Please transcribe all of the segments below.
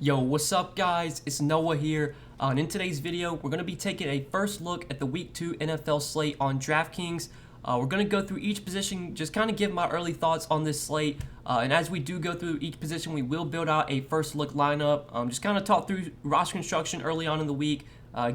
Yo, what's up guys? It's Noah here, and in today's video we're going to be taking a first look at the Week 2 NFL slate on DraftKings. We're going to go through each position, just kind of give my early thoughts on this slate, and as we do go through each position we will build out a first look lineup, just kind of talk through roster construction early on in the week,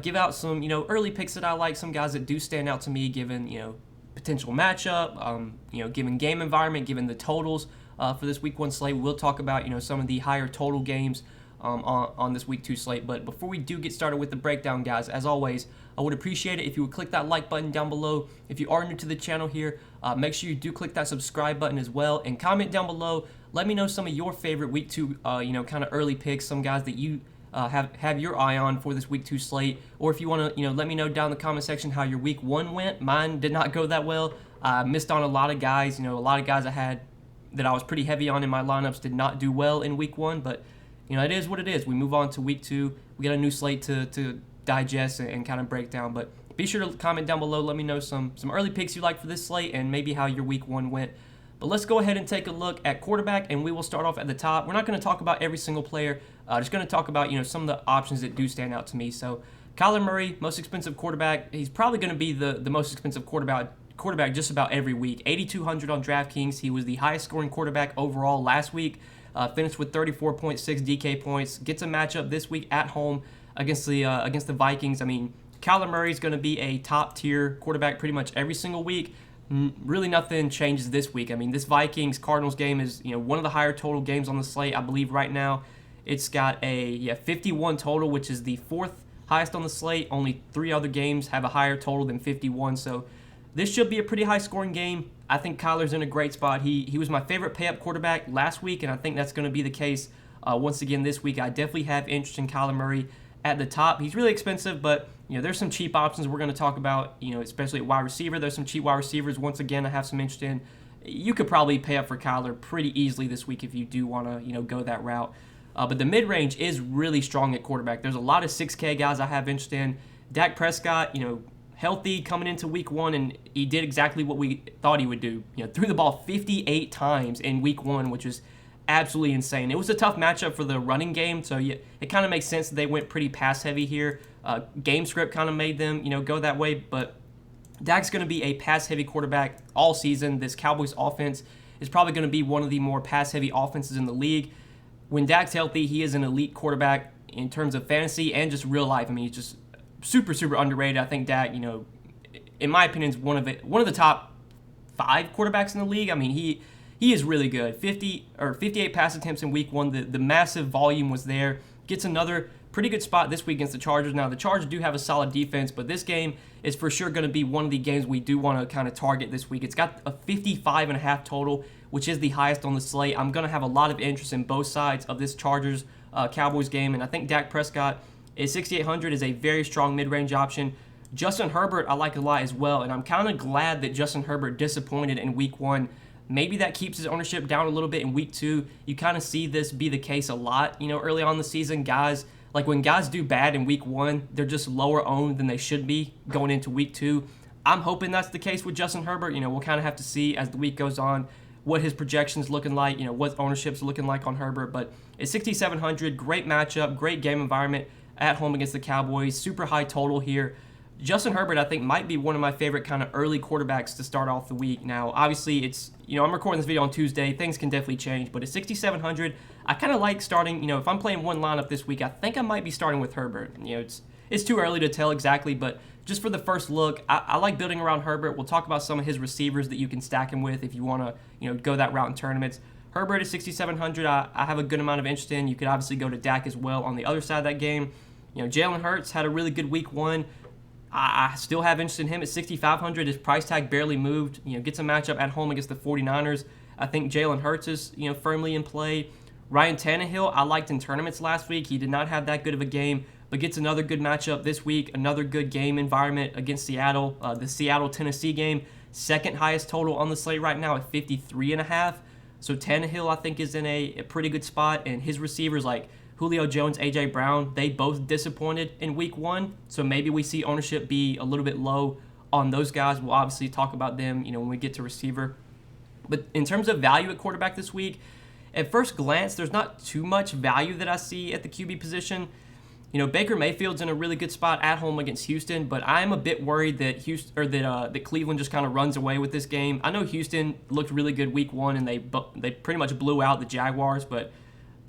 give out some early picks that I like, some guys that do stand out to me given potential matchup, given game environment, given the totals for this Week 1 slate. We'll talk about some of the higher total games on this Week 2 slate. But before we do get started with the breakdown, guys, as always, I would appreciate it if you would click that like button down below. If you are new to the channel here, make sure you do click that subscribe button as well, and comment down below. Let me know some of your favorite Week 2 kind of early picks, some guys that you have your eye on for this Week 2 slate, or if you want to let me know down in the comment section how your Week 1 went. Mine did not go that well. I missed on a lot of guys. A lot of guys I had that I was pretty heavy on in my lineups did not do well in Week 1, but it is what it is. We move on to Week 2. We got a new slate to digest and kind of break down. But be sure to comment down below. Let me know some early picks you like for this slate and maybe how your Week 1 went. But let's go ahead and take a look at quarterback, and we will start off at the top. We're not going to talk about every single player. Just going to talk about some of the options that do stand out to me. So Kyler Murray, most expensive quarterback. He's probably going to be the most expensive quarterback just about every week. 8,200 on DraftKings. He was the highest scoring quarterback overall last week. Finished with 34.6 DK points. Gets a matchup this week at home against the Vikings. I mean, Kyler Murray is going to be a top tier quarterback pretty much every single week. Really nothing changes this week. I mean, this Vikings-Cardinals game is one of the higher total games on the slate, I believe, right now. It's got a 51 total, which is the fourth highest on the slate. Only 3 other games have a higher total than 51, so this should be a pretty high-scoring game. I think Kyler's in a great spot. He was my favorite pay-up quarterback last week, and I think that's going to be the case once again this week. I definitely have interest in Kyler Murray at the top. He's really expensive, but there's some cheap options we're going to talk about, especially at wide receiver. There's some cheap wide receivers, once again, I have some interest in. You could probably pay up for Kyler pretty easily this week if you do want to go that route. But the mid-range is really strong at quarterback. There's a lot of 6K guys I have interest in. Dak Prescott, healthy coming into Week 1, and he did exactly what we thought he would do. Threw the ball 58 times in Week 1, which is absolutely insane. It was a tough matchup for the running game, so it kind of makes sense that they went pretty pass-heavy here. Game script kind of made them, go that way, but Dak's going to be a pass-heavy quarterback all season. This Cowboys offense is probably going to be one of the more pass-heavy offenses in the league. When Dak's healthy, he is an elite quarterback in terms of fantasy and just real life. I mean, he's just super underrated. I think Dak, in my opinion, is one of the top 5 quarterbacks in the league. I mean, he is really good. 58 pass attempts in Week 1. The massive volume was there. Gets another pretty good spot this week against the Chargers. Now, the Chargers do have a solid defense, but this game is for sure going to be one of the games we do want to kind of target this week. It's got a 55.5 total, which is the highest on the slate. I'm going to have a lot of interest in both sides of this Chargers-Cowboys game, and I think Dak Prescott is 6,800 is a very strong mid-range option. Justin Herbert I like a lot as well, and I'm kind of glad that Justin Herbert disappointed in Week 1. Maybe that keeps his ownership down a little bit in Week 2. You kind of see this be the case a lot, early on in the season. Guys, like when guys do bad in Week 1, they're just lower owned than they should be going into Week 2. I'm hoping that's the case with Justin Herbert. We'll kind of have to see as the week goes on what his projections looking like, what ownership's looking like on Herbert. But it's 6,700, great matchup, great game environment at home against the Cowboys. Super high total here. Justin Herbert, I think, might be one of my favorite kind of early quarterbacks to start off the week. Now, obviously, it's, I'm recording this video on Tuesday. Things can definitely change, but at 6,700, I kind of like starting, if I'm playing one lineup this week, I think I might be starting with Herbert. It's too early to tell exactly, but just for the first look, I like building around Herbert. We'll talk about some of his receivers that you can stack him with if you want to, go that route in tournaments. Herbert is 6,700. I have a good amount of interest in. You could obviously go to Dak as well on the other side of that game. Jalen Hurts had a really good Week 1. I still have interest in him at 6,500. His price tag barely moved. Gets a matchup at home against the 49ers. I think Jalen Hurts is, firmly in play. Ryan Tannehill, I liked in tournaments last week. He did not have that good of a game, but gets another good matchup this week. Another good game environment against Seattle. The Seattle-Tennessee game, second highest total on the slate right now at 53.5. So Tannehill, I think, is in a pretty good spot, and his receivers like Julio Jones, A.J. Brown, they both disappointed in Week 1, so maybe we see ownership be a little bit low on those guys. We'll obviously talk about them, when we get to receiver. But in terms of value at quarterback this week, at first glance, there's not too much value that I see at the QB position. You know, Baker Mayfield's in a really good spot at home against Houston, but I'm a bit worried that that Cleveland just kind of runs away with this game. I know Houston looked really good week 1, and they pretty much blew out the Jaguars, but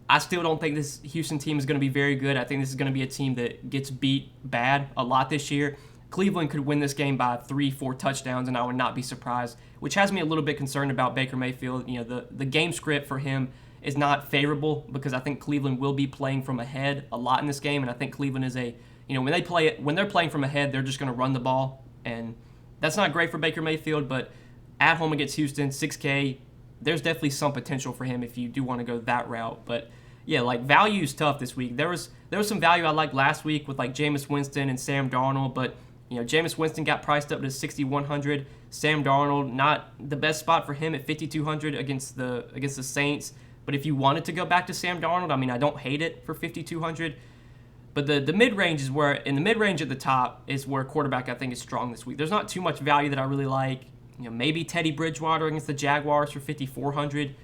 I still don't think this Houston team is going to be very good. I think this is going to be a team that gets beat bad a lot this year. Cleveland could win this game by 3-4 touchdowns, and I would not be surprised, which has me a little bit concerned about Baker Mayfield. You know, the game script for him is not favorable because I think Cleveland will be playing from ahead a lot in this game, and I think Cleveland is when they're playing from ahead, they're just going to run the ball, and that's not great for Baker Mayfield. But at home against Houston, 6K, there's definitely some potential for him if you do want to go that route. But yeah, like, value is tough this week. There was some value I liked last week with like Jameis Winston and Sam Darnold, but you know, Jameis Winston got priced up to 6,100. Sam Darnold, not the best spot for him at 5,200 against the Saints. But if you wanted to go back to Sam Darnold, I mean, I don't hate it for 5,200. But the mid-range is where, in the mid-range at the top, is where quarterback I think is strong this week. There's not too much value that I really like. You know, maybe Teddy Bridgewater against the Jaguars for 5,400.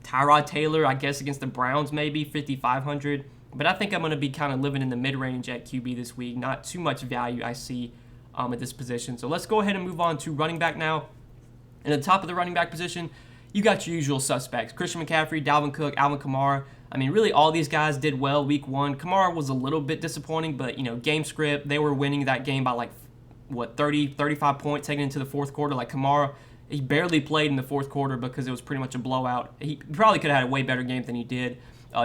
Tyrod Taylor, I guess, against the Browns maybe, 5,500. But I think I'm going to be kind of living in the mid-range at QB this week. Not too much value I see at this position. So let's go ahead and move on to running back now. In the top of the running back position, you got your usual suspects: Christian McCaffrey, Dalvin Cook, Alvin Kamara. I mean, really all these guys did well week 1. Kamara was a little bit disappointing, but, you know, game script, they were winning that game by like, 35 points taken into the fourth quarter. Like, Kamara, he barely played in the fourth quarter because it was pretty much a blowout. He probably could have had a way better game than he did.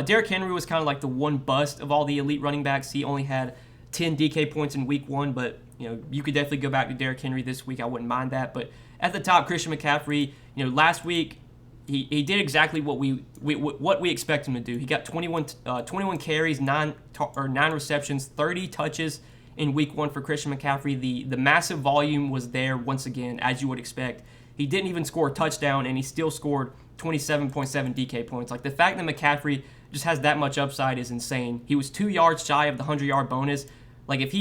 Derrick Henry was kind of like the one bust of all the elite running backs. He only had 10 DK points in week 1, but, you know, you could definitely go back to Derrick Henry this week. I wouldn't mind that. But at the top, Christian McCaffrey, you know, last week he did exactly what we expect him to do. He got 21 carries, 9 receptions, 30 touches in week 1 for Christian McCaffrey. The massive volume was there once again, as you would expect. He didn't even score a touchdown, and he still scored 27.7 DK points. Like, the fact that McCaffrey just has that much upside is insane. He was 2 yards shy of the 100-yard bonus. Like, if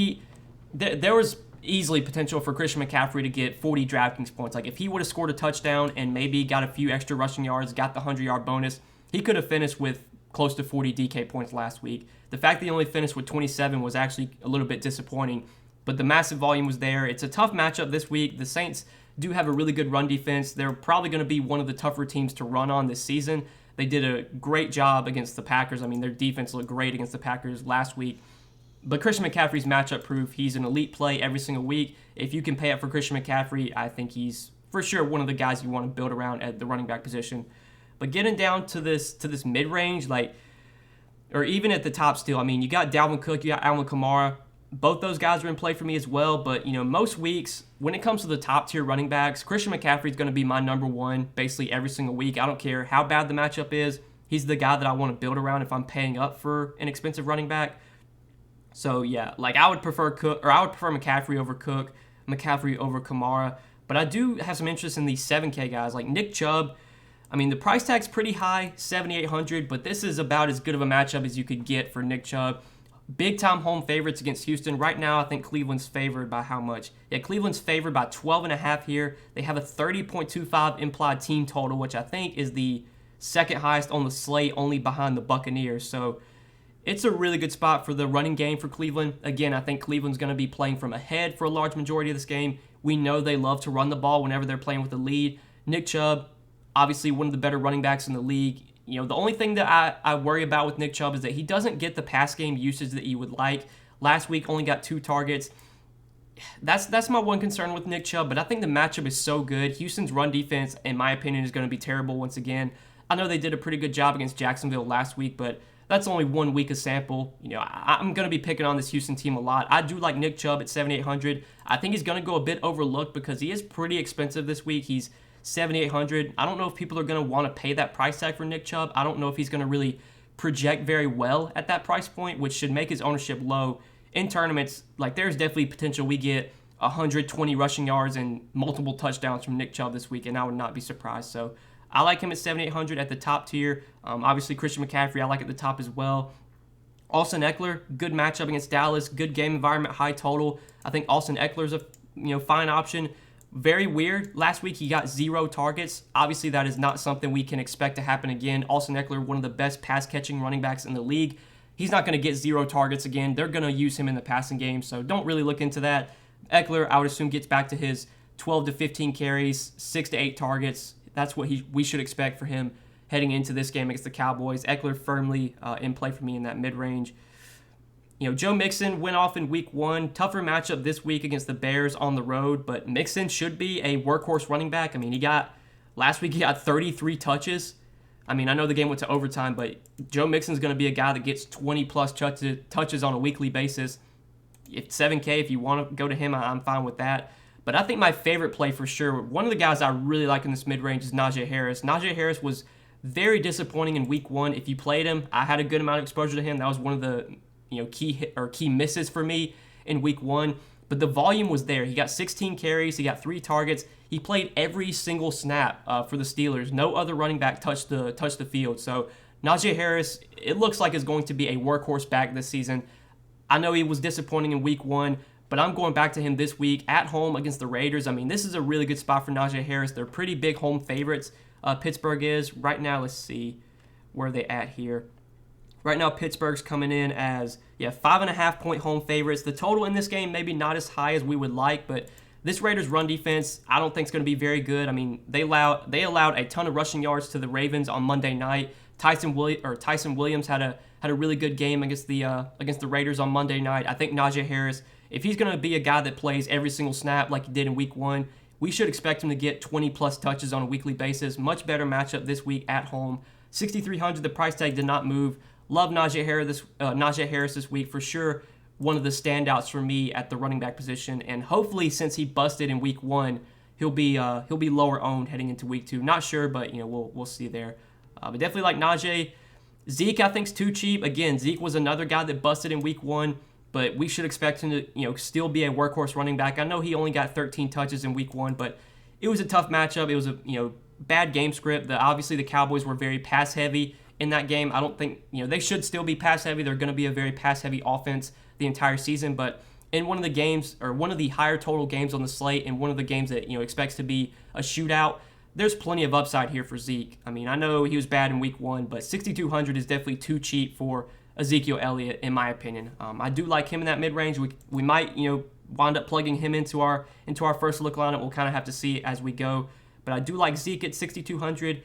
there was easily potential for Christian McCaffrey to get 40 DraftKings points. Like, if he would have scored a touchdown and maybe got a few extra rushing yards, got the 100-yard bonus, he could have finished with close to 40 DK points last week. The fact that he only finished with 27 was actually a little bit disappointing, but the massive volume was there. It's a tough matchup this week. The Saints do have a really good run defense. They're probably going to be one of the tougher teams to run on this season. They did a great job against the Packers. I mean, their defense looked great against the Packers last week. But Christian McCaffrey's matchup proof. He's an elite play every single week. If you can pay up for Christian McCaffrey, I think he's for sure one of the guys you want to build around at the running back position. But getting down to this mid-range, like, or even at the top still, I mean, you got Dalvin Cook, you got Alvin Kamara. Both those guys are in play for me as well. But, you know, most weeks, when it comes to the top-tier running backs, Christian McCaffrey is going to be my number one basically every single week. I don't care how bad the matchup is. He's the guy that I want to build around if I'm paying up for an expensive running back. So, yeah, like, I would prefer McCaffrey over Cook, McCaffrey over Kamara. But I do have some interest in these 7K guys like Nick Chubb. I mean, the price tag's pretty high, $7,800, but this is about as good of a matchup as you could get for Nick Chubb. Big-time home favorites against Houston. Right now, I think Cleveland's favored by how much? Yeah, Cleveland's favored by 12.5 here. They have a 30.25 implied team total, which I think is the second highest on the slate, only behind the Buccaneers. So it's a really good spot for the running game for Cleveland. Again, I think Cleveland's going to be playing from ahead for a large majority of this game. We know they love to run the ball whenever they're playing with the lead. Nick Chubb, obviously one of the better running backs in the league. You know, the only thing that I worry about with Nick Chubb is that he doesn't get the pass game usage that you would like. Last week only got 2 targets. That's my one concern with Nick Chubb, but I think the matchup is so good. Houston's run defense, in my opinion, is going to be terrible once again. I know they did a pretty good job against Jacksonville last week, but that's only 1 week of sample. You know, I'm going to be picking on this Houston team a lot. I do like Nick Chubb at 7,800. I think he's going to go a bit overlooked because he is pretty expensive this week. He's 7,800. I don't know if people are going to want to pay that price tag for Nick Chubb. I don't know if he's going to really project very well at that price point, which should make his ownership low. In tournaments, like, there's definitely potential we get 120 rushing yards and multiple touchdowns from Nick Chubb this week, and I would not be surprised. So I like him at 7,800 at the top tier. Obviously, Christian McCaffrey, I like at the top as well. Austin Ekeler, good matchup against Dallas, good game environment, high total. I think Austin Ekeler's a fine option. Very weird. Last week he got 0 targets. Obviously, that is not something we can expect to happen again. Austin Ekeler, one of the best pass-catching running backs in the league. He's not going to get 0 targets again. They're going to use him in the passing game, so don't really look into that. Ekeler, I would assume, gets back to his 12 to 15 carries, 6 to 8 targets. That's what we should expect for him heading into this game against the Cowboys. Ekeler firmly in play for me in that mid-range. Joe Mixon went off in week 1. Tougher matchup this week against the Bears on the road, but Mixon should be a workhorse running back. I mean, last week he got 33 touches. I mean, I know the game went to overtime, but Joe Mixon's going to be a guy that gets 20-plus touches on a weekly basis. If 7K, if you want to go to him, I'm fine with that. But I think my favorite play for sure, one of the guys I really like in this mid-range is Najee Harris. Najee Harris was very disappointing in week 1. If you played him, I had a good amount of exposure to him. That was one of the key misses for me in week 1. But the volume was there. He got 16 carries. He got 3 targets. He played every single snap for the Steelers. No other running back touched the field. So Najee Harris, it looks like is going to be a workhorse back this season. I know he was disappointing in week 1, but I'm going back to him this week at home against the Raiders. I mean, this is a really good spot for Najee Harris. They're pretty big home favorites. Pittsburgh is. Right now, let's see where they at here. Right now, Pittsburgh's coming in as, 5.5-point home favorites. The total in this game maybe not as high as we would like, but this Raiders run defense I don't think is going to be very good. I mean, they allowed a ton of rushing yards to the Ravens on Monday night. Tyson Williams had a really good game against the Raiders on Monday night. I think Najee Harris, if he's going to be a guy that plays every single snap like he did in week 1, we should expect him to get 20-plus touches on a weekly basis. Much better matchup this week at home. $6,300, the price tag did not move. Love Najee Harris this week for sure. One of the standouts for me at the running back position, and hopefully since he busted in week 1, he'll be lower owned heading into week 2. Not sure, but we'll see there. But definitely like Najee. Zeke I think's too cheap. Again, Zeke was another guy that busted in week 1, but we should expect him to still be a workhorse running back. I know he only got 13 touches in week 1, but it was a tough matchup. It was a bad game script. Obviously the Cowboys were very pass heavy in that game. I don't think, they should still be pass heavy. They're going to be a very pass heavy offense the entire season, but in one of the games, or one of the higher total games on the slate, and one of the games that, expects to be a shootout, there's plenty of upside here for Zeke. I mean, I know he was bad in week 1, but $6,200 is definitely too cheap for Ezekiel Elliott, in my opinion. I do like him in that mid-range. We might, wind up plugging him into our first look lineup. We'll kind of have to see as we go, but I do like Zeke at $6,200.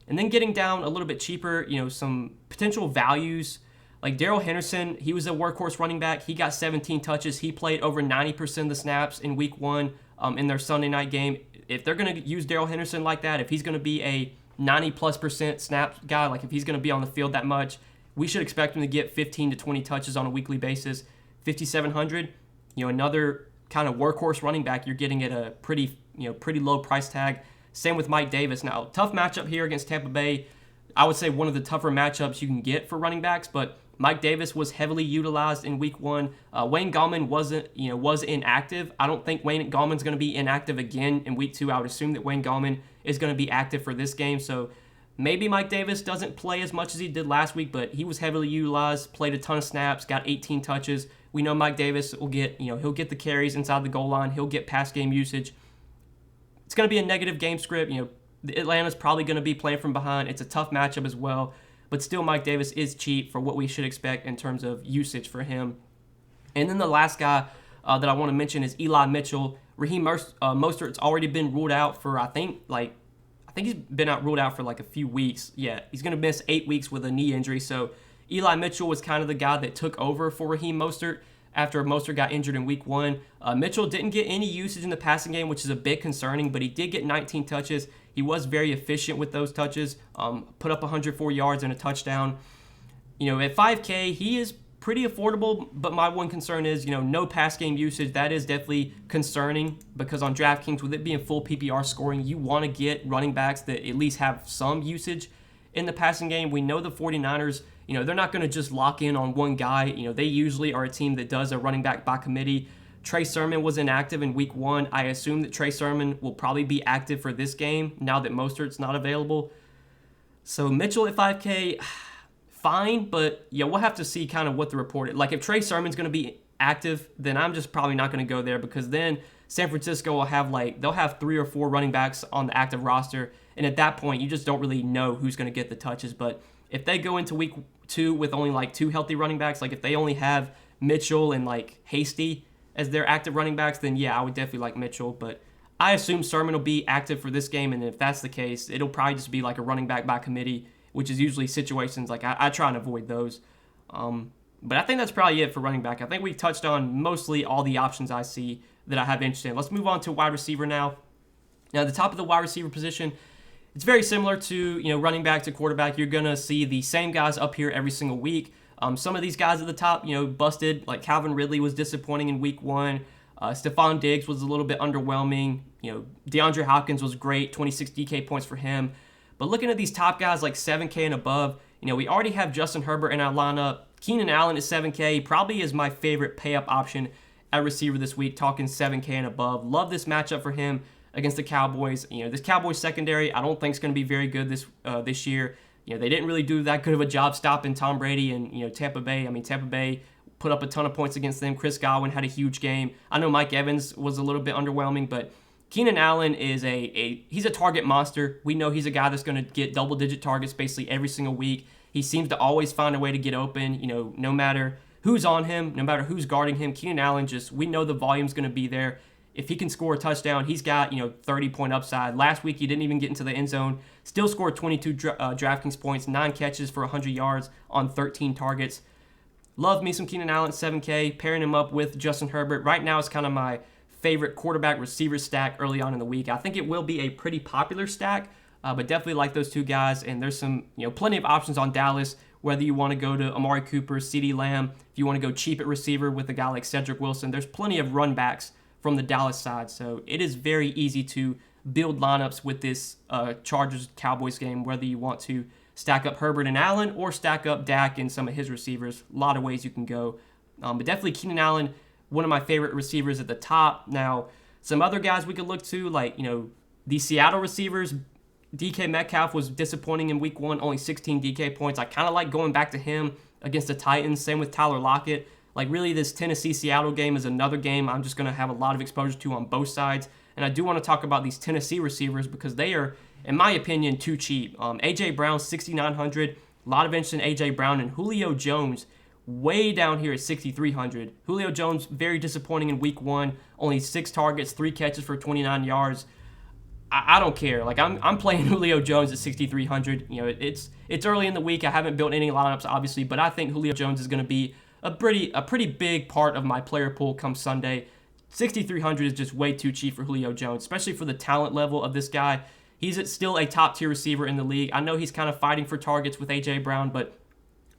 And then getting down a little bit cheaper, some potential values. Like Darrell Henderson, he was a workhorse running back. He got 17 touches. He played over 90% of the snaps in week 1 in their Sunday night game. If they're going to use Darrell Henderson like that, if he's going to be a 90+% snap guy, like if he's going to be on the field that much, we should expect him to get 15 to 20 touches on a weekly basis. $5,700, another kind of workhorse running back you're getting at a pretty low price tag. Same with Mike Davis. Now, tough matchup here against Tampa Bay. I would say one of the tougher matchups you can get for running backs, but Mike Davis was heavily utilized in week 1. Wayne Gallman was inactive. I don't think Wayne Gallman's going to be inactive again in week 2. I would assume that Wayne Gallman is going to be active for this game. So maybe Mike Davis doesn't play as much as he did last week, but he was heavily utilized, played a ton of snaps, got 18 touches. We know Mike Davis will get, he'll get the carries inside the goal line. He'll get pass game usage. It's going to be a negative game script. Atlanta's probably going to be playing from behind. It's a tough matchup as well. But still, Mike Davis is cheap for what we should expect in terms of usage for him. And then the last guy that I want to mention is Eli Mitchell. Raheem Mostert's already been ruled out for, I think he's been ruled out for like a few weeks. Yeah, he's going to miss 8 weeks with a knee injury. So Eli Mitchell was kind of the guy that took over for Raheem Mostert after Mostert got injured in week 1. Mitchell didn't get any usage in the passing game, which is a bit concerning, but he did get 19 touches. He was very efficient with those touches, put up 104 yards and a touchdown. At 5K, he is pretty affordable, but my one concern is, no pass game usage. That is definitely concerning because on DraftKings, with it being full PPR scoring, you want to get running backs that at least have some usage in the passing game. We know the 49ers, they're not going to just lock in on one guy. They usually are a team that does a running back by committee. Trey Sermon was inactive in week 1. I assume that Trey Sermon will probably be active for this game now that Mostert's not available. So Mitchell at 5K, fine, but yeah, we'll have to see kind of what the report is. Like if Trey Sermon's going to be active, then I'm just probably not going to go there, because then San Francisco will have they'll have 3 or 4 running backs on the active roster, and at that point you just don't really know who's going to get the touches. But if they go into week 2 with only 2 healthy running backs, like if they only have Mitchell and Hasty as their active running backs, then yeah, I would definitely like Mitchell. But I assume Sermon will be active for this game, and if that's the case, it'll probably just be a running back by committee, which is usually situations I try and avoid those. But I think that's probably it for running back. I think we've touched on mostly all the options I see that I have interest in. Let's move on to wide receiver now. Now, at the top of the wide receiver position, it's very similar to running back to quarterback. You're going to see the same guys up here every single week. Some of these guys at the top, busted. Like Calvin Ridley was disappointing in week 1. Stephon Diggs was a little bit underwhelming. DeAndre Hopkins was great, 26 DK points for him. But looking at these top guys 7K and above, we already have Justin Herbert in our lineup. Keenan Allen is 7K, probably is my favorite pay-up option at receiver this week, talking 7K and above. Love this matchup for him against the Cowboys. This Cowboys secondary, I don't think is going to be very good this year. They didn't really do that good of a job stopping Tom Brady and Tampa Bay. I mean, Tampa Bay put up a ton of points against them. Chris Godwin had a huge game. I know Mike Evans was a little bit underwhelming, but Keenan Allen is he's a target monster. We know he's a guy that's going to get double-digit targets basically every single week. He seems to always find a way to get open, no matter who's on him, no matter who's guarding him. Keenan Allen we know the volume's going to be there. If he can score a touchdown, he's got, 30-point upside. Last week, he didn't even get into the end zone. Still scored 22 Draftkings points, 9 catches for 100 yards on 13 targets. Love me some Keenan Allen, 7K, pairing him up with Justin Herbert. Right now, it's kind of my favorite quarterback receiver stack early on in the week. I think it will be a pretty popular stack, but definitely like those two guys. And there's some, plenty of options on Dallas, whether you want to go to Amari Cooper, CeeDee Lamb, if you want to go cheap at receiver with a guy like Cedric Wilson. There's plenty of run backs from the Dallas side. So it is very easy to build lineups with this Chargers-Cowboys game, whether you want to stack up Herbert and Allen or stack up Dak and some of his receivers. A lot of ways you can go. But definitely Keenan Allen, one of my favorite receivers at the top. Now, some other guys we could look to, the Seattle receivers. DK Metcalf was disappointing in week 1, only 16 DK points. I kind of like going back to him against the Titans. Same with Tyler Lockett. Really, this Tennessee-Seattle game is another game I'm just going to have a lot of exposure to on both sides. And I do want to talk about these Tennessee receivers because they are, in my opinion, too cheap. A.J. Brown, 6,900. A lot of interest in A.J. Brown. And Julio Jones, way down here at 6,300. Julio Jones, very disappointing in week 1. Only 6 targets, 3 catches for 29 yards. I don't care. I'm playing Julio Jones at 6,300. It's early in the week. I haven't built any lineups, obviously, but I think Julio Jones is going to be a pretty big part of my player pool come Sunday. 6,300 is just way too cheap for Julio Jones, especially for the talent level of this guy. He's still a top-tier receiver in the league. I know he's kind of fighting for targets with A.J. Brown, but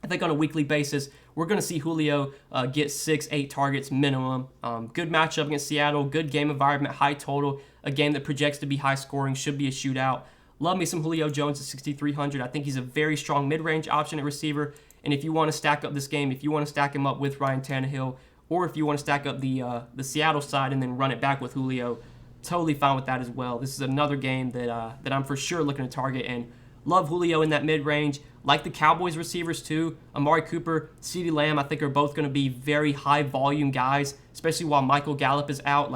I think on a weekly basis, we're going to see Julio get 6-8 targets minimum. Good matchup against Seattle, good game environment, high total, a game that projects to be high scoring, should be a shootout. Love me some Julio Jones at 6,300. I think he's a very strong mid-range option at receiver. And if you want to stack up this game, if you want to stack him up with Ryan Tannehill, or if you want to stack up the Seattle side and then run it back with Julio, totally fine with that as well. This is another game that I'm for sure looking to target, and love Julio in that mid-range. Like the Cowboys receivers too, Amari Cooper, CeeDee Lamb, I think are both going to be very high-volume guys, especially while Michael Gallup is out.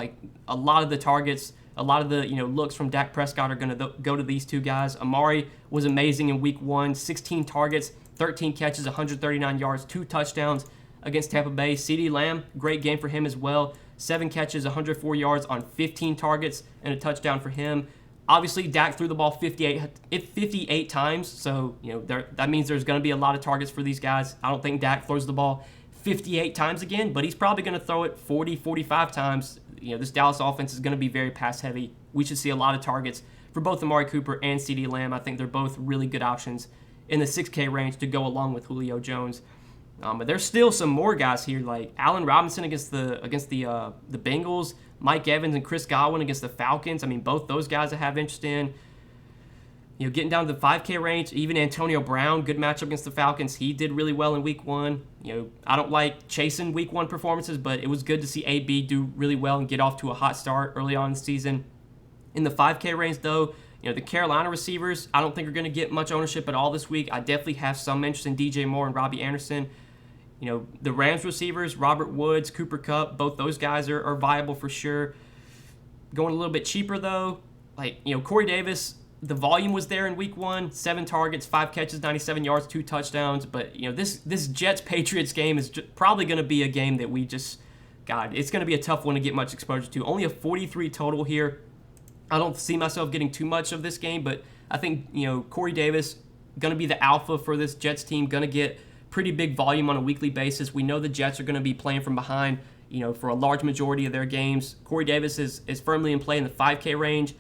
A lot of the targets, a lot of the looks from Dak Prescott are going to go to these two guys. Amari was amazing in week 1, 16 targets, 13 catches, 139 yards, 2 touchdowns against Tampa Bay. CeeDee Lamb, great game for him as well. 7 catches, 104 yards on 15 targets and a touchdown for him. Obviously, Dak threw the ball 58 times, so that means there's going to be a lot of targets for these guys. I don't think Dak throws the ball 58 times again, but he's probably going to throw it 40, 45 times. This Dallas offense is going to be very pass-heavy. We should see a lot of targets for both Amari Cooper and CeeDee Lamb. I think they're both really good options in the 6K range to go along with Julio Jones. But there's still some more guys here, like Allen Robinson against the Bengals, Mike Evans and Chris Godwin against the Falcons. I mean, both those guys I have interest in. Getting down to the 5K range, even Antonio Brown, good matchup against the Falcons. He did really well in week 1. I don't like chasing week 1 performances, but it was good to see AB do really well and get off to a hot start early on in the season. In the 5K range, though, You know, the Carolina receivers, I don't think are going to get much ownership at all this week. I definitely have some interest in DJ Moore and Robbie Anderson. You know, the Rams receivers, Robert Woods, Cooper Kupp, both those guys are viable for sure. Going a little bit cheaper, though, like, you know, Corey Davis, the volume was there in week 1, 7 targets, 5 catches, 97 yards, 2 touchdowns. But, you know, this Jets-Patriots game is probably going to be a game that we just, God, it's going to be a tough one to get much exposure to. Only a 43 total here. I don't see myself getting too much of this game, but I think, you know, Corey Davis going to be the alpha for this Jets team, going to get pretty big volume on a weekly basis. We know the Jets are going to be playing from behind, you know, for a large majority of their games. Corey Davis is firmly in play in the 5K range.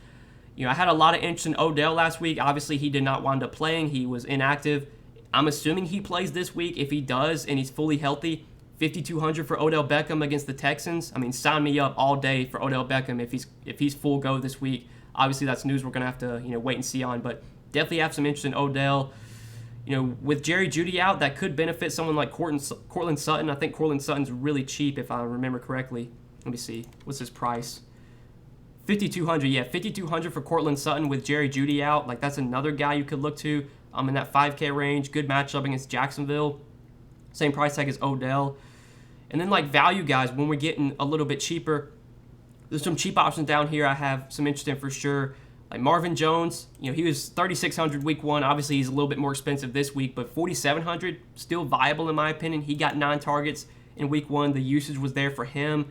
You know, I had a lot of interest in Odell last week. Obviously, he did not wind up playing. He was inactive. I'm assuming he plays this week. If he does and he's fully healthy, 5,200 for Odell Beckham against the Texans. I mean, sign me up all day for Odell Beckham if he's full go this week. Obviously, that's news we're going to have to, you know, wait and see on. But definitely have some interest in Odell. You know, with Jerry Jeudy out, that could benefit someone like Courtland Sutton. I think Courtland Sutton's really cheap, if I remember correctly. Let me see. What's his price? 5,200. Yeah, 5,200 for Courtland Sutton with Jerry Jeudy out. Like, that's another guy you could look to in that 5K range. Good matchup against Jacksonville. Same price tag as Odell. And then, like, value guys, when we're getting a little bit cheaper, there's some cheap options down here I have some interest in for sure. Like Marvin Jones, you know, he was 3,600 week 1. Obviously, he's a little bit more expensive this week, but 4,700, still viable in my opinion. He got 9 targets in week 1. The usage was there for him.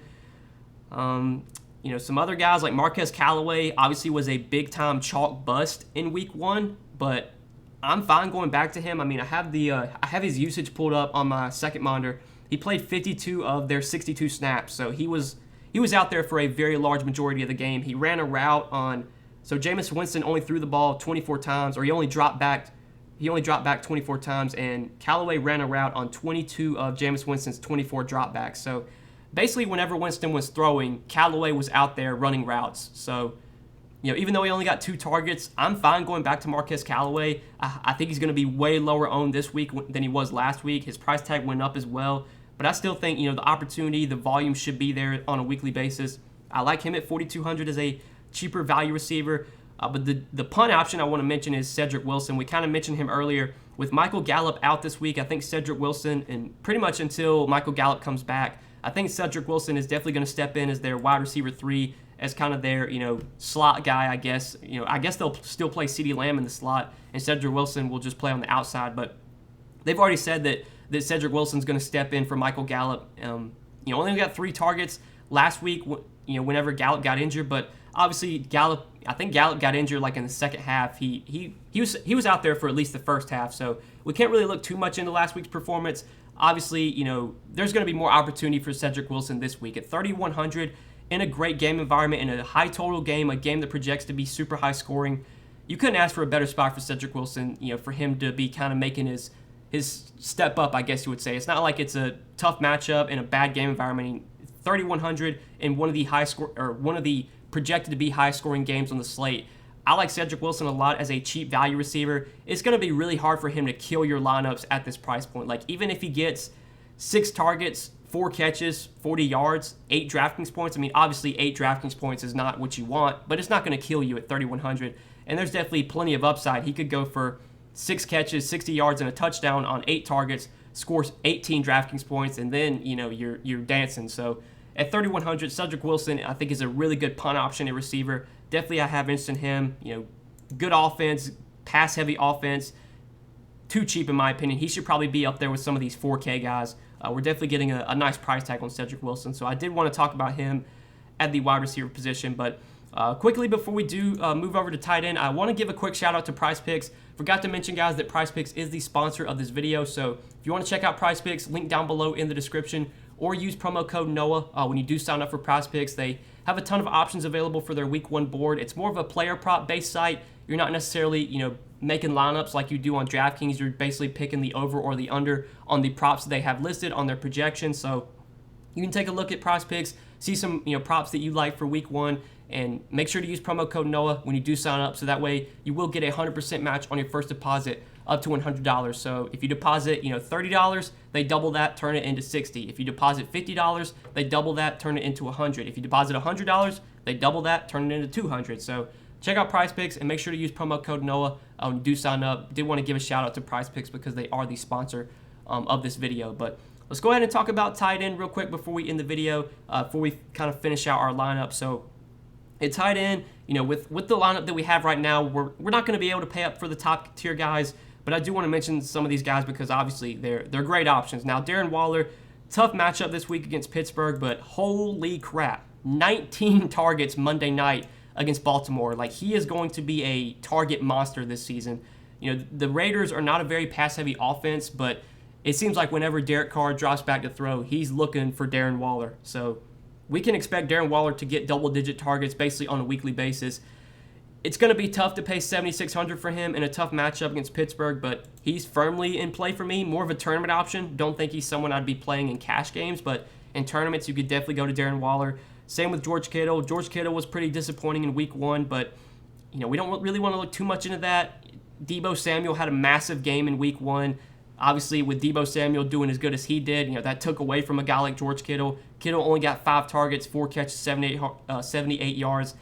You know, some other guys like Marquez Callaway obviously was a big-time chalk bust in week 1, but I'm fine going back to him. I mean, I have his usage pulled up on my second monitor. He played 52 of their 62 snaps, so he was out there for a very large majority of the game. He ran a route on. So Jameis Winston only threw the ball 24 times, or he only dropped back 24 times, and Callaway ran a route on 22 of Jameis Winston's 24 dropbacks. So basically, whenever Winston was throwing, Callaway was out there running routes. So, you know, even though he only got 2 targets, I'm fine going back to Marquez Callaway. I think he's going to be way lower owned this week than he was last week. His price tag went up as well, but I still think, you know, the opportunity, the volume should be there on a weekly basis. I like him at 4,200 as a cheaper value receiver. But the punt option I want to mention is Cedrick Wilson. We kind of mentioned him earlier. With Michael Gallup out this week, I think Cedrick Wilson, and pretty much until Michael Gallup comes back, I think Cedrick Wilson is definitely going to step in as their wide receiver 3, as kind of their, you know, slot guy, I guess. You know, I guess they'll still play CeeDee Lamb in the slot, and Cedrick Wilson will just play on the outside. But they've already said that Cedrick Wilson's going to step in for Michael Gallup. You know, only got 3 targets last week, you know, whenever Gallup got injured, but obviously I think Gallup got injured like in the second half. He was out there for at least the first half, so we can't really look too much into last week's performance. Obviously, you know, there's going to be more opportunity for Cedrick Wilson this week at 3,100 in a great game environment, in a high total game, a game that projects to be super high scoring. You couldn't ask for a better spot for Cedrick Wilson, you know, for him to be kind of making his step up, I guess you would say. It's not like it's a tough matchup in a bad game environment. 3,100 in one of the projected to be high-scoring games on the slate. I like Cedrick Wilson a lot as a cheap value receiver. It's going to be really hard for him to kill your lineups at this price point. Like, even if he gets 6 targets, 4 catches, 40 yards, 8 DraftKings points. I mean, obviously 8 DraftKings points is not what you want, but it's not going to kill you at 3,100. And there's definitely plenty of upside. He could go for 6 catches, 60 yards, and a touchdown on 8 targets, scores 18 DraftKings points, and then, you know, you're dancing. So at 3,100, Cedrick Wilson, I think, is a really good punt option at receiver. Definitely, I have interest in him. You know, good offense, pass-heavy offense. Too cheap, in my opinion. He should probably be up there with some of these 4K guys. We're definitely getting a nice price tag on Cedrick Wilson. So I did want to talk about him at the wide receiver position. But quickly, before we do move over to tight end, I want to give a quick shout-out to PrizePicks. Forgot to mention, guys, that PrizePicks is the sponsor of this video. So if you want to check out PrizePicks, link down below in the description, or use promo code NOAH when you do sign up for PrizePicks. They have a ton of options available for their week 1 board. It's more of a player prop based site. You're not necessarily, you know, making lineups like you do on DraftKings. You're basically picking the over or the under on the props that they have listed on their projections. So you can take a look at PrizePicks, see some, you know, props that you like for week 1, and make sure to use promo code NOAH when you do sign up, so that way you will get a 100% match on your first deposit up to $100. So if you deposit, you know, $30, they double that, turn it into $60. If you deposit $50, they double that, turn it into $100. If you deposit $100, they double that, turn it into $200. So check out PrizePicks and make sure to use promo code Noah when you do sign up. Did want to give a shout out to PrizePicks because they are the sponsor of this video. But let's go ahead and talk about tight end real quick before we end the video, before we kind of finish out our lineup. So at tight end, you know, with the lineup that we have right now, we're not going to be able to pay up for the top tier guys, but I do want to mention some of these guys because obviously they're great options. Now, Darren Waller, tough matchup this week against Pittsburgh, but holy crap, 19 targets Monday night against Baltimore. Like, he is going to be a target monster this season. You know, the Raiders are not a very pass-heavy offense, but it seems like whenever Derek Carr drops back to throw, he's looking for Darren Waller. So we can expect Darren Waller to get double-digit targets basically on a weekly basis. It's going to be tough to pay $7,600 for him in a tough matchup against Pittsburgh, but he's firmly in play for me. More of a tournament option. Don't think he's someone I'd be playing in cash games, but in tournaments, you could definitely go to Darren Waller. Same with George Kittle. George Kittle was pretty disappointing in week 1, but you know, we don't really want to look too much into that. Deebo Samuel had a massive game in week 1. Obviously, with Deebo Samuel doing as good as he did, you know, that took away from a guy like George Kittle. Kittle only got 5 targets, 4 catches, 78 yards.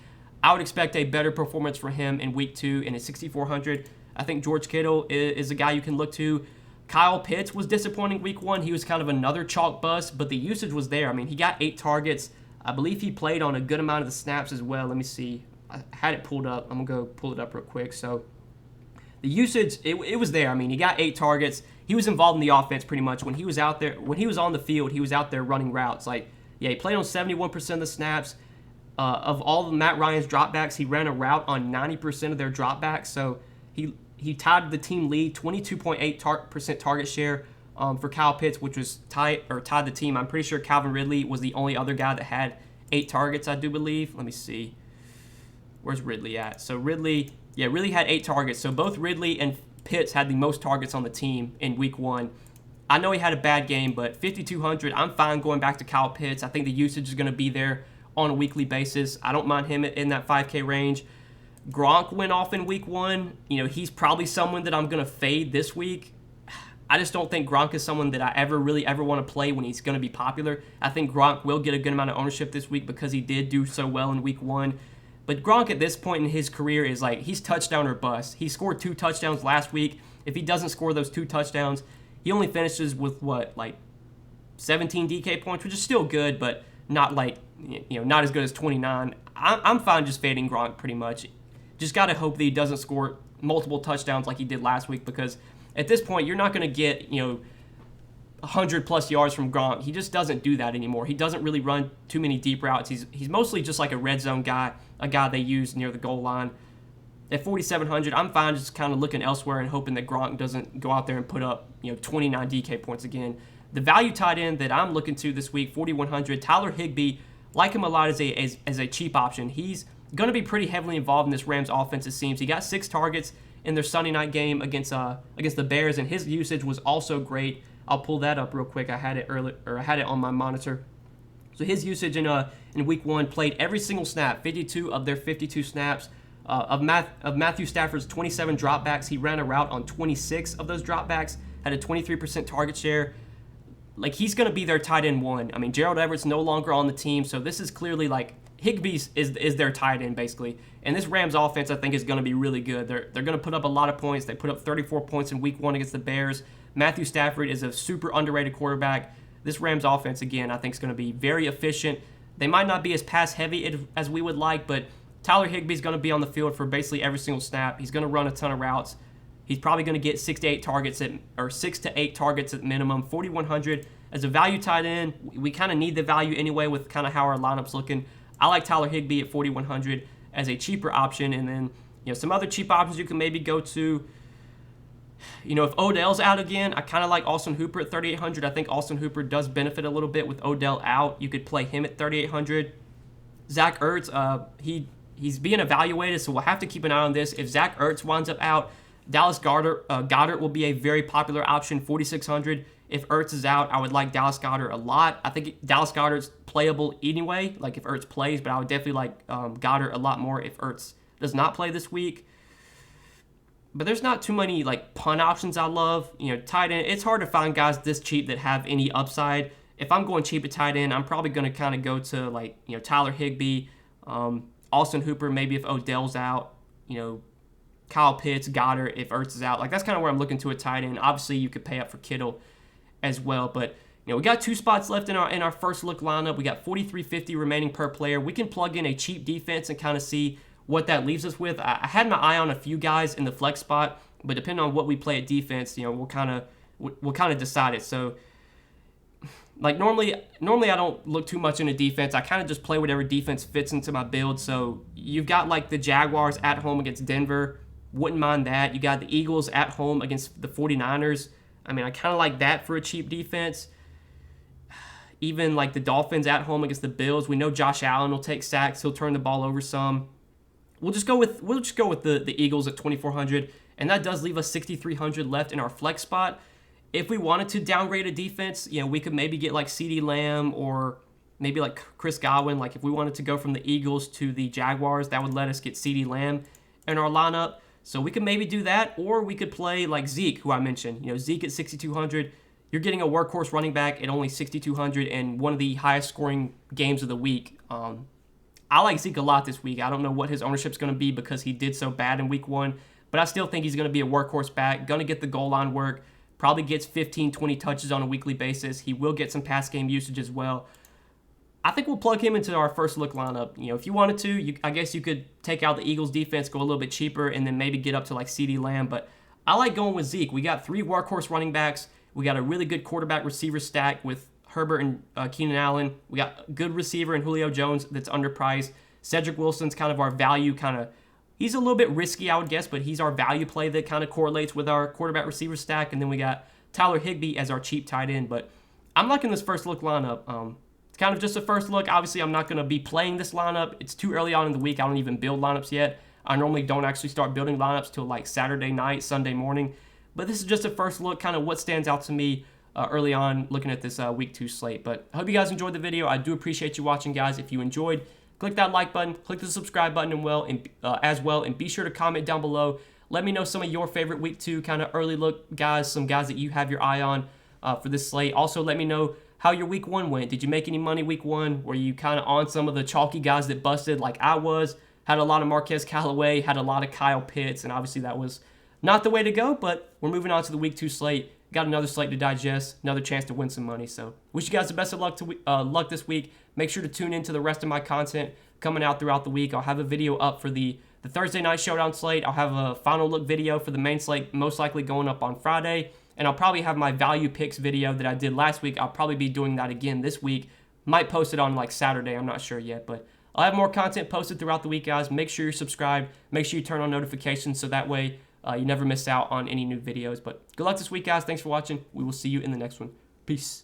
I would expect a better performance for him in week 2 and at 6,400. I think George Kittle is a guy you can look to. Kyle Pitts was disappointing week 1. He was kind of another chalk bust, but the usage was there. I mean, he got 8 targets. I believe he played on a good amount of the snaps as well. Let me see. I had it pulled up. I'm going to go pull it up real quick. So the usage, it was there. I mean, he got 8 targets. He was involved in the offense pretty much. When he was out there, when he was on the field, he was out there running routes. Like, yeah, he played on 71% of the snaps. Of all of Matt Ryan's dropbacks, he ran a route on 90% of their dropbacks. So he tied the team lead, 22.8% target share for Kyle Pitts, which was tied the team. I'm pretty sure Calvin Ridley was the only other guy that had 8 targets, I do believe. Let me see. Where's Ridley at? So Ridley had 8 targets. So both Ridley and Pitts had the most targets on the team in week 1. I know he had a bad game, but 5,200, I'm fine going back to Kyle Pitts. I think the usage is going to be there on a weekly basis. I don't mind him in that 5K range. Gronk went off in week 1. You know, he's probably someone that I'm going to fade this week. I just don't think Gronk is someone that I ever want to play when he's going to be popular. I think Gronk will get a good amount of ownership this week because he did do so well in week 1. But Gronk at this point in his career is like, he's touchdown or bust. He scored 2 touchdowns last week. If he doesn't score those 2 touchdowns, he only finishes with what, like 17 DK points, which is still good, but not like, you know, not as good as 29. I'm fine just fading Gronk pretty much. Just got to hope that he doesn't score multiple touchdowns like he did last week, because at this point, you're not going to get, you know, 100-plus yards from Gronk. He just doesn't do that anymore. He doesn't really run too many deep routes. He's mostly just like a red zone guy, a guy they use near the goal line. At 4,700, I'm fine just kind of looking elsewhere and hoping that Gronk doesn't go out there and put up, you know, 29 DK points again. The value tight end that I'm looking to this week, 4,100, Tyler HIGBEE, like him a lot as a cheap option. He's going to be pretty heavily involved in this Rams offense, it seems. He got 6 targets in their Sunday night game against the Bears, and his usage was also great. I'll pull that up real quick. I had it on my monitor. So his usage in week 1, played every single snap, 52 of their 52 snaps. Of Matthew Stafford's 27 dropbacks, he ran a route on 26 of those dropbacks, had a 23% target share. Like, he's going to be their tight end 1. I mean, Gerald Everett's no longer on the team, so this is clearly like Higbee is their tight end, basically. And this Rams offense, I think, is going to be really good. They're going to put up a lot of points. They put up 34 points in week 1 against the Bears. Matthew Stafford is a super underrated quarterback. This Rams offense, again, I think is going to be very efficient. They might not be as pass-heavy as we would like, but Tyler Higbee is going to be on the field for basically every single snap. He's going to run a ton of routes. He's probably going to get 6 to 8 targets at minimum. 4,100 as a value tight end. We kind of need the value anyway with kind of how our lineup's looking. I like Tyler Higbee at 4,100 as a cheaper option, and then, you know, some other cheap options you can maybe go to. You know, if Odell's out again, I kind of like Austin Hooper at 3,800. I think Austin Hooper does benefit a little bit with Odell out. You could play him at 3,800. Zach Ertz, he's being evaluated, so we'll have to keep an eye on this. If Zach Ertz winds up out, Dallas Goedert will be a very popular option, 4,600. If Ertz is out, I would like Dallas Goedert a lot. I think Dallas Goedert's playable anyway, like if Ertz plays, but I would definitely like Goedert a lot more if Ertz does not play this week. But there's not too many like punt options I love. You know, tight end, it's hard to find guys this cheap that have any upside. If I'm going cheap at tight end, I'm probably going to kind of go to like, you know, Tyler Higbee. Austin Hooper, maybe if Odell's out, Kyle Pitts, Goddard if Ertz is out. Like, that's kind of where I'm looking to a tight end. Obviously, you could pay up for Kittle as well, but we got 2 spots left in our first look lineup. We got $43.50 remaining per player. We can plug in a cheap defense and kind of see what that leaves us with. I had my eye on a few guys in the flex spot, but depending on what we play at defense, we'll kind of decide it. So, like, normally I don't look too much into defense. I kind of just play whatever defense fits into my build. So you've got like the Jaguars at home against Denver. Wouldn't mind that. You got the Eagles at home against the 49ers. I mean, I kind of like that for a cheap defense. Even like the Dolphins at home against the Bills. We know Josh Allen will take sacks. He'll turn the ball over some. We'll just go with the Eagles at 2,400, and that does leave us 6,300 left in our flex spot. If we wanted to downgrade a defense, we could maybe get like CeeDee Lamb or maybe like Chris Godwin. Like, if we wanted to go from the Eagles to the Jaguars, that would let us get CeeDee Lamb in our lineup. So we could maybe do that, or we could play like Zeke, who I mentioned. Zeke at 6,200. You're getting a workhorse running back at only 6,200 and one of the highest scoring games of the week. I like Zeke a lot this week. I don't know what his ownership's going to be because he did so bad in week 1, but I still think he's going to be a workhorse back, going to get the goal line work, probably gets 15, 20 touches on a weekly basis. He will get some pass game usage as well. I think we'll plug him into our first look lineup. If you wanted to, I guess you could take out the Eagles defense, go a little bit cheaper, and then maybe get up to like CeeDee Lamb, but I like going with Zeke. We got 3 workhorse running backs. We got a really good quarterback receiver stack with Herbert and Keenan Allen. We got a good receiver in Julio Jones that's underpriced. Cedrick Wilson's kind of our value he's a little bit risky, I would guess, but he's our value play that kind of correlates with our quarterback receiver stack. And then we got Tyler Higbee as our cheap tight end. But I'm liking this first look lineup. It's kind of just a first look. Obviously, I'm not going to be playing this lineup. It's too early on in the week. I don't even build lineups yet. I normally don't actually start building lineups till like Saturday night, Sunday morning. But this is just a first look, kind of what stands out to me early on looking at this week 2 slate. But I hope you guys enjoyed the video. I do appreciate you watching, guys. If you enjoyed, click that like button, click the subscribe button as well, and be sure to comment down below. Let me know some of your favorite week 2 kind of early look guys, some guys that you have your eye on for this slate. Also, let me know how your week 1 went. Did you make any money week 1? Were you kind of on some of the chalky guys that busted like I was? Had a lot of Marquez Callaway, had a lot of Kyle Pitts, and obviously that was not the way to go, but we're moving on to the week 2 slate. Got another slate to digest, another chance to win some money. So wish you guys the best of luck this week. Make sure to tune into the rest of my content coming out throughout the week. I'll have a video up for the Thursday night showdown slate. I'll have a final look video for the main slate, most likely going up on Friday. And I'll probably have my value picks video that I did last week. I'll probably be doing that again this week. Might post it on like Saturday. I'm not sure yet, but I'll have more content posted throughout the week, guys. Make sure you're subscribed. Make sure you turn on notifications so that way you never miss out on any new videos. But good luck this week, guys. Thanks for watching. We will see you in the next one. Peace.